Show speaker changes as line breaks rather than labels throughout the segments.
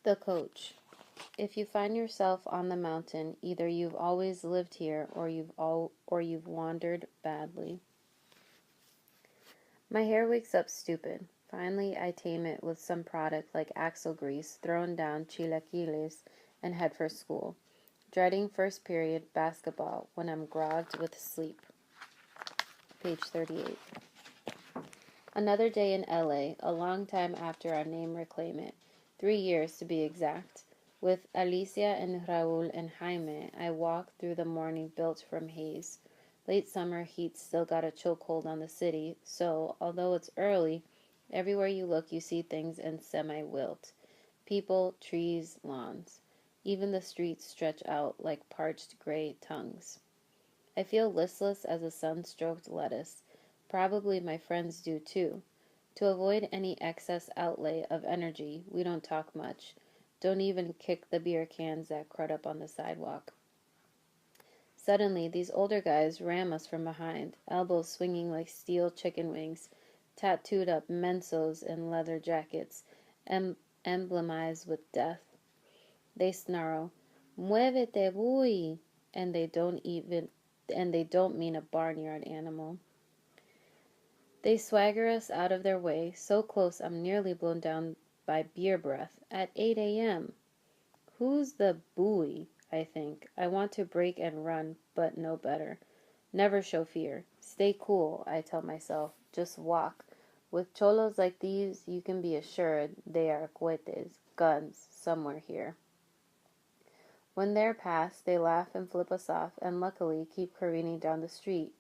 The coach. If you find yourself on the mountain, either you've always lived here or you've wandered badly. My hair wakes up stupid. Finally, I tame it with some product like axle grease, thrown down chilaquiles, and head for school, dreading first period basketball when I'm grogged with sleep. Page 38. Another day in LA, a long time after our name reclaim it, 3 years to be exact. With Alicia and Raul and Jaime, I walk through the morning built from haze. Late summer heat still got a chokehold on the city, so, although it's early, everywhere you look you see things in semi-wilt. People, trees, lawns. Even the streets stretch out like parched gray tongues. I feel listless as a sun-stroked lettuce. Probably my friends do too. To avoid any excess outlay of energy, we don't talk much. Don't even kick the beer cans that crud up on the sidewalk. Suddenly, these older guys ram us from behind, elbows swinging like steel chicken wings, tattooed up mensos in leather jackets, emblemized with death. They snarl, "Muévete, buey," and they don't mean a barnyard animal. They swagger us out of their way, so close I'm nearly blown down by beer breath, at 8 a.m. Who's the buoy, I think. I want to break and run, but know better. Never show fear. Stay cool, I tell myself. Just walk. With cholos like these, you can be assured they are cohetes, guns, somewhere here. When they're past, they laugh and flip us off, and luckily keep careening down the street.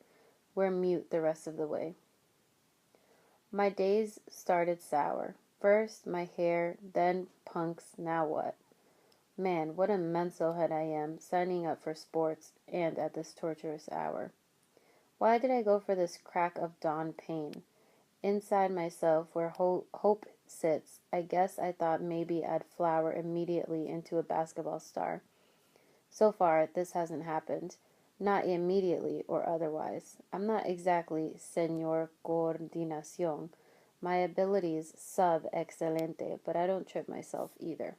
We're mute the rest of the way. My days started sour. First, my hair, then punks, now what? Man, what a menso head I am, signing up for sports, and at this torturous hour. Why did I go for this crack of dawn pain? Inside myself, where hope sits, I guess I thought maybe I'd flower immediately into a basketball star. So far, this hasn't happened. Not immediately or otherwise. I'm not exactly Señor Coordinación. My abilities sub-excelente, but I don't trip myself either.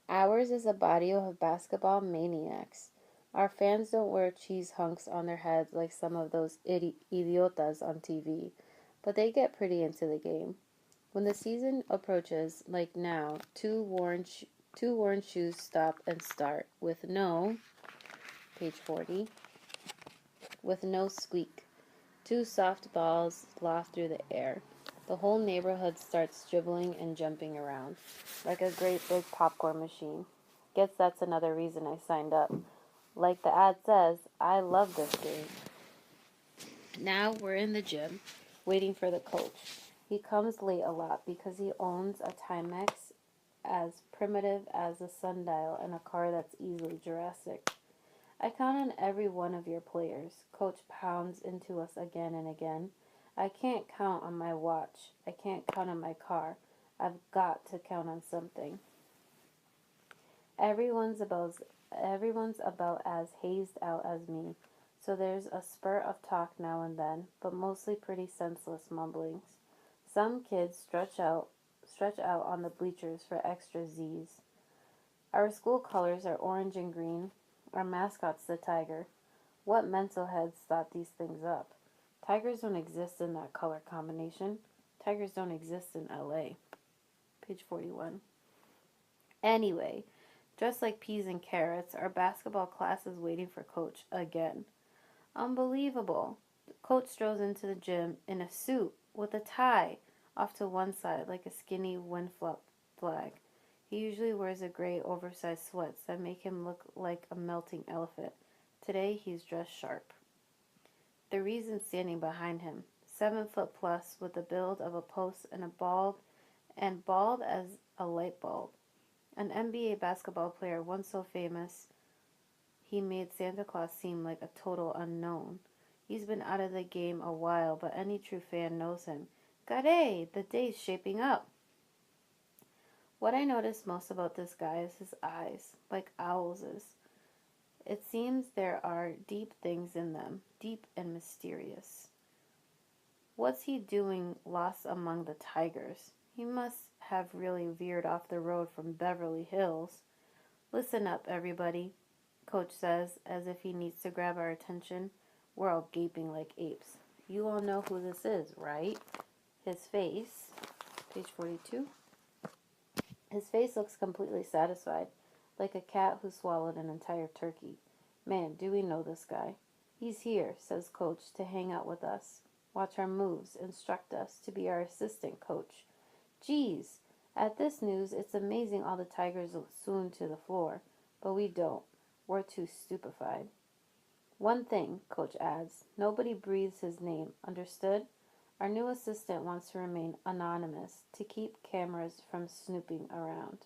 Ours is a barrio of basketball maniacs. Our fans don't wear cheese hunks on their heads like some of those idiotas on TV, but they get pretty into the game. When the season approaches, like now, two worn shoes stop and start with no, page 40, with no squeak. Two soft balls loft through the air. The whole neighborhood starts dribbling and jumping around, like a great big popcorn machine. Guess that's another reason I signed up. Like the ad says, I love this game. Now we're in the gym, waiting for the coach. He comes late a lot because he owns a Timex as primitive as a sundial and a car that's easily Jurassic. I count on every one of your players. Coach pounds into us again and again. I can't count on my watch. I can't count on my car. I've got to count on something. Everyone's about as hazed out as me, so there's a spurt of talk now and then, but mostly pretty senseless mumblings. Some kids stretch out on the bleachers for extra Z's. Our school colors are orange and green. Our mascot's the tiger. What mental heads thought these things up? Tigers don't exist in that color combination. Tigers don't exist in LA. Page 41. Anyway, just like peas and carrots, our basketball class is waiting for Coach again. Unbelievable. Coach strolls into the gym in a suit with a tie off to one side like a skinny windflower flag. He usually wears a gray oversized sweats that make him look like a melting elephant. Today he's dressed sharp. The reason's standing behind him, 7 foot plus, with the build of a post and bald as a light bulb. An NBA basketball player once so famous he made Santa Claus seem like a total unknown. He's been out of the game a while, but any true fan knows him. Gare, the day's shaping up. What I notice most about this guy is his eyes, like owls'. It seems there are deep things in them, deep and mysterious. What's he doing lost among the tigers? He must have really veered off the road from Beverly Hills. Listen up, everybody, Coach says, as if he needs to grab our attention. We're all gaping like apes. You all know who this is, right? His face, page 42. His face looks completely satisfied, like a cat who swallowed an entire turkey. Man, do we know this guy. He's here, says Coach, to hang out with us, watch our moves, instruct us, to be our assistant coach. Geez, at this news, it's amazing all the Tigers look swoon to the floor, but we don't. We're too stupefied. One thing, Coach adds, nobody breathes his name, understood? Our new assistant wants to remain anonymous, to keep cameras from snooping around.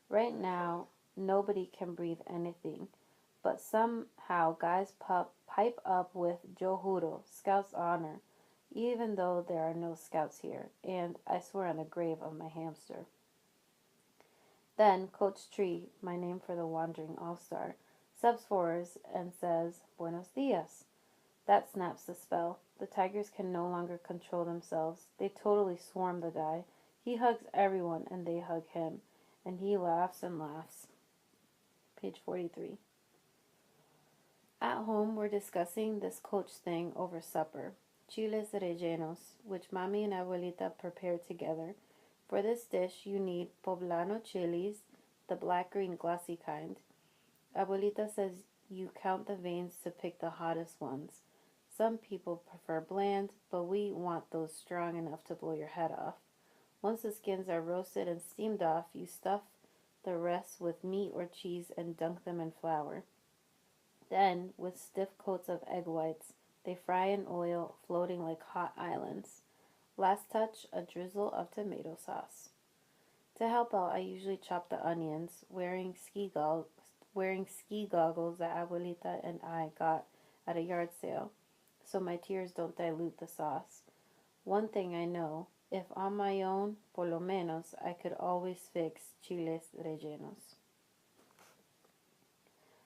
Right now, nobody can breathe anything, but somehow guys pipe up with Joe Juro, Scout's honor, even though there are no scouts here, and I swear on the grave of my hamster. Then Coach Tree, my name for the wandering all-star, steps forward and says, Buenos dias. That snaps the spell. The Tigers can no longer control themselves. They totally swarm the guy. He hugs everyone and they hug him. And he laughs and laughs. Page 43. At home, we're discussing this coach thing over supper. Chiles rellenos, which Mami and Abuelita prepared together. For this dish, you need poblano chilies, the black-green glossy kind. Abuelita says you count the veins to pick the hottest ones. Some people prefer bland, but we want those strong enough to blow your head off. Once the skins are roasted and steamed off, you stuff the rest with meat or cheese and dunk them in flour. Then, with stiff coats of egg whites, they fry in oil, floating like hot islands. Last touch, a drizzle of tomato sauce. To help out, I usually chop the onions, wearing ski goggles that Abuelita and I got at a yard sale, so my tears don't dilute the sauce. One thing I know, if on my own, por lo menos, I could always fix chiles rellenos.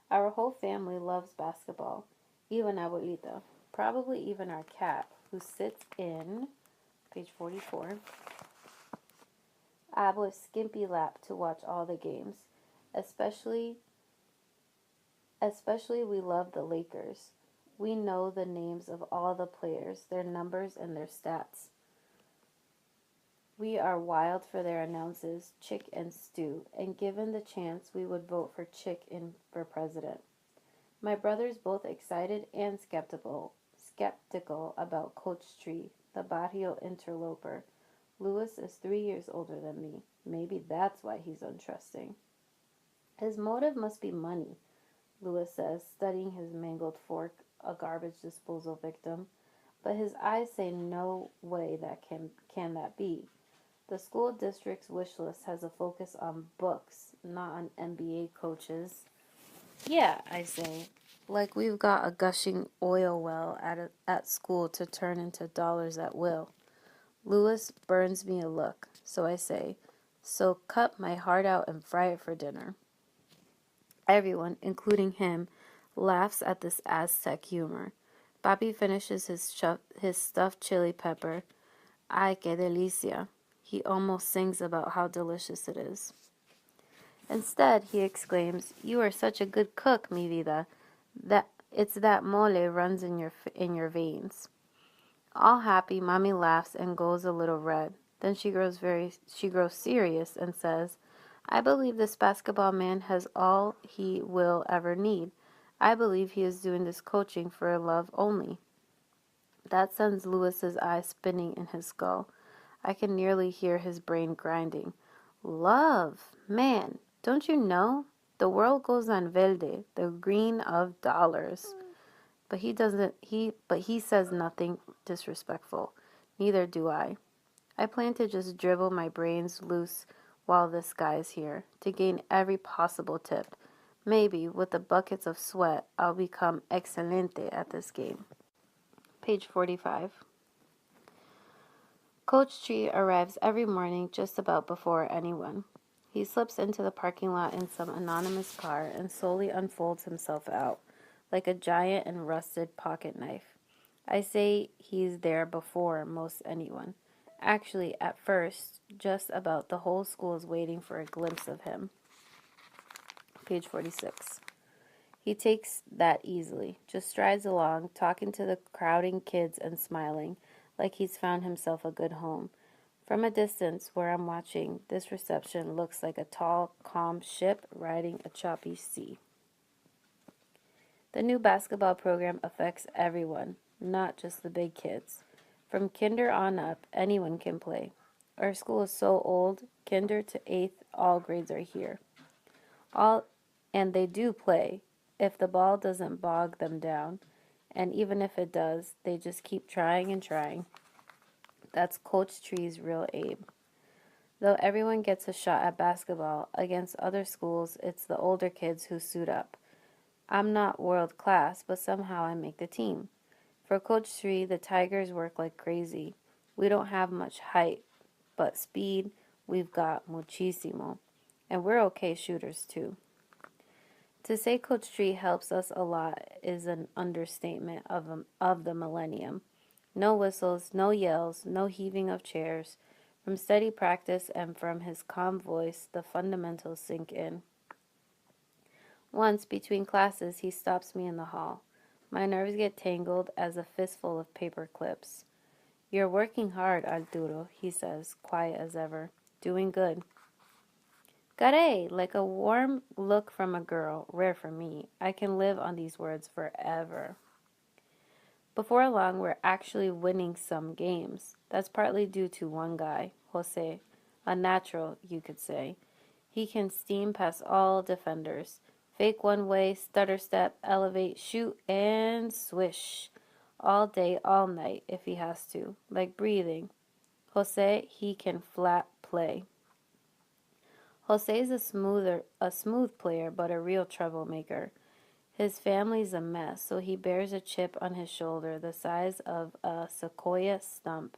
Our whole family loves basketball, even Abuelita, probably even our cat, who sits in, page 44, Abu's skimpy lap to watch all the games. Especially we love the Lakers. We know the names of all the players, their numbers, and their stats. We are wild for their announces, Chick and Stu, and given the chance, we would vote for Chick for president. My brother's both excited and skeptical about Coach Tree, the barrio interloper. Louis is 3 years older than me. Maybe that's why he's untrusting. His motive must be money, Louis says, studying his mangled fork, a garbage disposal victim. But his eyes say no way that can that be. The school district's wish list has a focus on books, not on NBA coaches. Yeah, I say, like we've got a gushing oil well at school to turn into dollars at will. Louis burns me a look, so I say, so cut my heart out and fry it for dinner. Everyone, including him, laughs at this Aztec humor. Papi finishes his stuffed chili pepper. Ay, que delicia. He almost sings about how delicious it is. Instead, he exclaims, you are such a good cook, mi vida. That mole runs in your veins. All happy, Mommy laughs and goes a little red. Then she grows serious and says, I believe this basketball man has all he will ever need. I believe he is doing this coaching for love only. That sends Louis's eyes spinning in his skull. I can nearly hear his brain grinding. Love, man, don't you know? The world goes on verde, the green of dollars. But he says nothing disrespectful. Neither do I. I plan to just dribble my brains loose while this guy's here, to gain every possible tip. Maybe, with the buckets of sweat, I'll become excelente at this game. Page 45. Coach Tree arrives every morning just about before anyone. He slips into the parking lot in some anonymous car and slowly unfolds himself out, like a giant and rusted pocket knife. I say he's there before most anyone. Actually, at first, just about the whole school is waiting for a glimpse of him. Page 46. He takes that easily, just strides along, talking to the crowding kids and smiling, like he's found himself a good home. From a distance, where I'm watching, this reception looks like a tall, calm ship riding a choppy sea. The new basketball program affects everyone, not just the big kids. From kinder on up, anyone can play. Our school is so old, kinder to 8th, all grades are here. And they do play, if the ball doesn't bog them down. And even if it does, they just keep trying and trying. That's Coach Tree's real aim. Though everyone gets a shot at basketball, against other schools, it's the older kids who suit up. I'm not world class, but somehow I make the team. For Coach Tree, the Tigers work like crazy. We don't have much height, but speed, we've got muchísimo. And we're okay shooters too. To say Coach Tree helps us a lot is an understatement of the millennium. No whistles, no yells, no heaving of chairs. From steady practice and from his calm voice, the fundamentals sink in. Once, between classes, he stops me in the hall. My nerves get tangled as a fistful of paper clips. You're working hard, Arturo, he says, quiet as ever. Doing good. Caray, like a warm look from a girl, rare for me. I can live on these words forever. Before long, we're actually winning some games. That's partly due to one guy, Jose, a natural, you could say. He can steam past all defenders. Fake one way, stutter step, elevate, shoot, and swish. All day, all night, if he has to. Like breathing. Jose, he can flat play. Jose is a smooth player, but a real troublemaker. His family's a mess, so he bears a chip on his shoulder the size of a sequoia stump.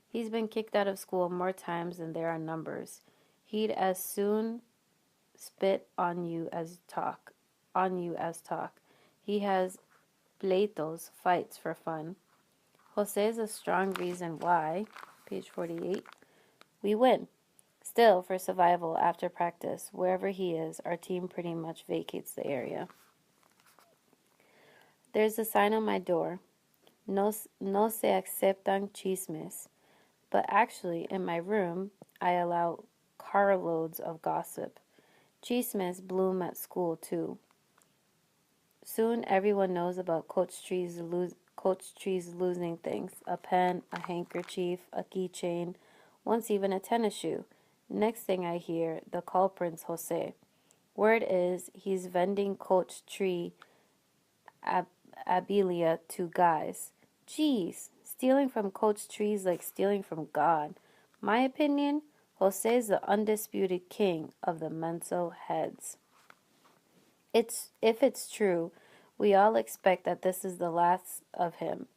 He's been kicked out of school more times than there are numbers. He'd as soon spit on you as talk. He has pleitos, fights for fun. Jose is a strong reason why, page 48, we win. Still, for survival after practice, wherever he is, our team pretty much vacates the area. There's a sign on my door, no se aceptan chismes. But actually, in my room, I allow carloads of gossip. Chismes bloom at school, too. Soon, everyone knows about Coach Tree's losing things. A pen, a handkerchief, a keychain, once even a tennis shoe. Next thing I hear, the culprit's Jose. Word is, he's vending Coach Tree abilia to guys. Geez, stealing from Coach Tree's like stealing from God. My opinion, Jose's the undisputed king of the mental heads. If it's true, we all expect that this is the last of him.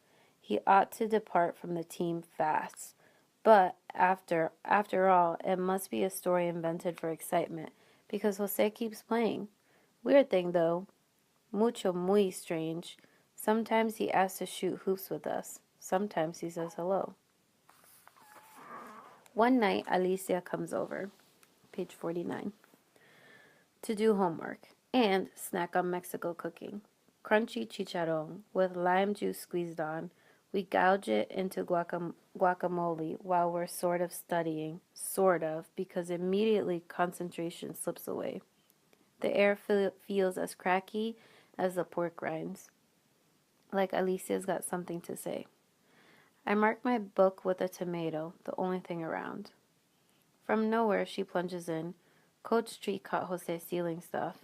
He ought to depart from the team fast. But after all, it must be a story invented for excitement, because Jose keeps playing. Weird thing though, muy strange. Sometimes he asks to shoot hoops with us. Sometimes he says hello. One night, Alicia comes over, page 49, to do homework and snack on Mexico cooking. Crunchy chicharron with lime juice squeezed on. We gouge it into guacamole while we're sort of studying. Sort of, because immediately concentration slips away. The air feels as cracky as the pork rinds. Like Alicia's got something to say. I mark my book with a tomato, the only thing around. From nowhere, she plunges in. Coach Tree caught Jose stealing stuff.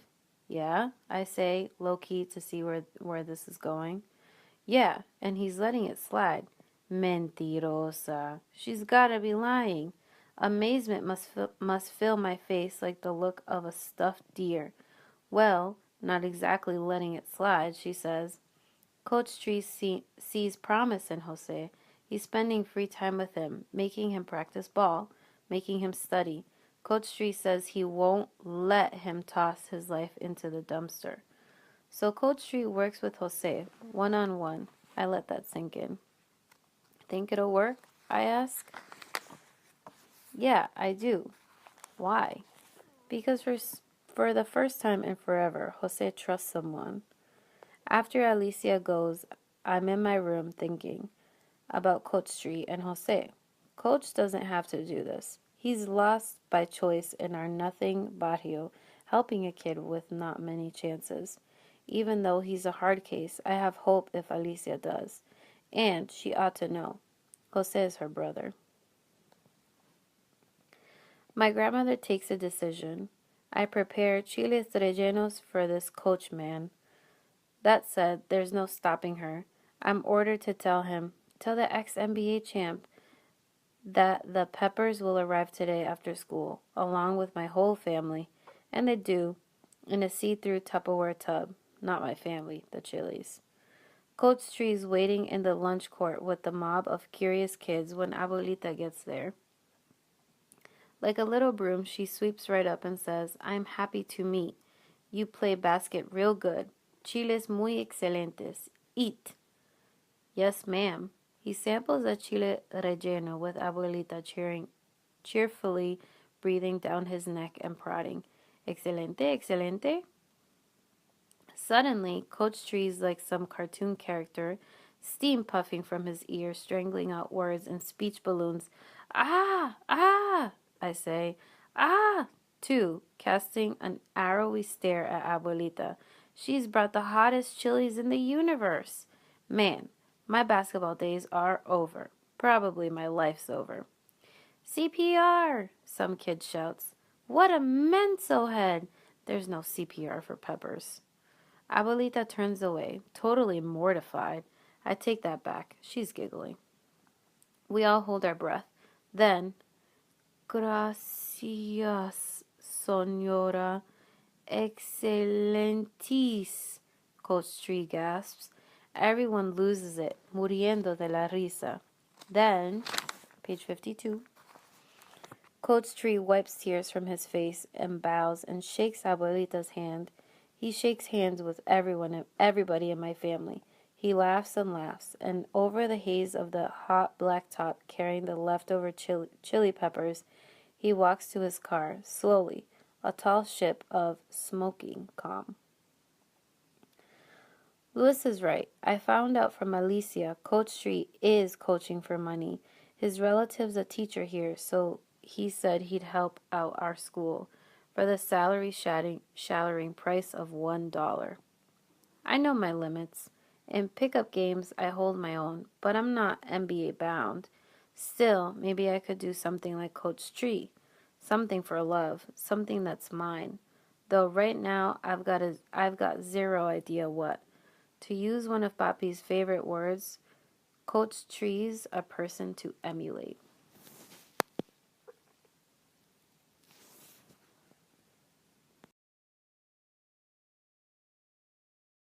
Yeah, I say, low-key to see where this is going. Yeah, and he's letting it slide. Mentirosa. She's gotta be lying. Amazement must fill my face like the look of a stuffed deer. Well, not exactly letting it slide, she says. Coach Tree sees promise in Jose. He's spending free time with him, making him practice ball, making him study. Coach Tree says he won't let him toss his life into the dumpster. So Coach Tree works with Jose, one-on-one. I let that sink in. Think it'll work? I ask. Yeah, I do. Why? Because for the first time in forever, Jose trusts someone. After Alicia goes, I'm in my room thinking about Coach Street and Jose. Coach doesn't have to do this. He's lost by choice in our nothing barrio, helping a kid with not many chances. Even though he's a hard case, I have hope if Alicia does. And she ought to know. Jose is her brother. My grandmother takes a decision. I prepare chiles rellenos for this coach man. That said, there's no stopping her. I'm ordered to tell the ex-NBA champ that the peppers will arrive today after school, along with my whole family. And they do, in a see-through Tupperware tub. Not my family, the chilies. Coach Tree's waiting in the lunch court with the mob of curious kids when Abuelita gets there. Like a little broom, she sweeps right up and says, I'm happy to meet. You play basket real good. Chiles muy excelentes. Eat. Yes, ma'am. He samples a chile relleno with Abuelita cheerfully breathing down his neck and prodding. Excelente, excelente. Suddenly, Coach Tree's like some cartoon character, steam puffing from his ears, strangling out words in speech balloons. Ah, ah, I say. Ah, too, casting an arrowy stare at Abuelita. She's brought the hottest chilies in the universe. Man, my basketball days are over. Probably my life's over. CPR, some kid shouts. What a menso head! There's no CPR for peppers. Abuelita turns away, totally mortified. I take that back. She's giggling. We all hold our breath. Then, gracias, señora. Excelentis, Coach Tree gasps. Everyone loses it, muriendo de la risa. Then, page 52. Coach Tree wipes tears from his face and bows and shakes Abuelita's hand. He shakes hands with everybody in my family. He laughs and laughs, and over the haze of the hot black top carrying the leftover chili peppers, he walks to his car, slowly, a tall ship of smoking calm. Louis is right. I found out from Alicia, Coach Street is coaching for money. His relative's a teacher here, so he said he'd help out our school for the shattering price of $1. I know my limits. In pickup games, I hold my own, but I'm not NBA bound. Still, maybe I could do something like Coach Tree. Something for love, something that's mine. Though right now I've got zero idea what. To use one of Papi's favorite words, Coach Tree's a person to emulate.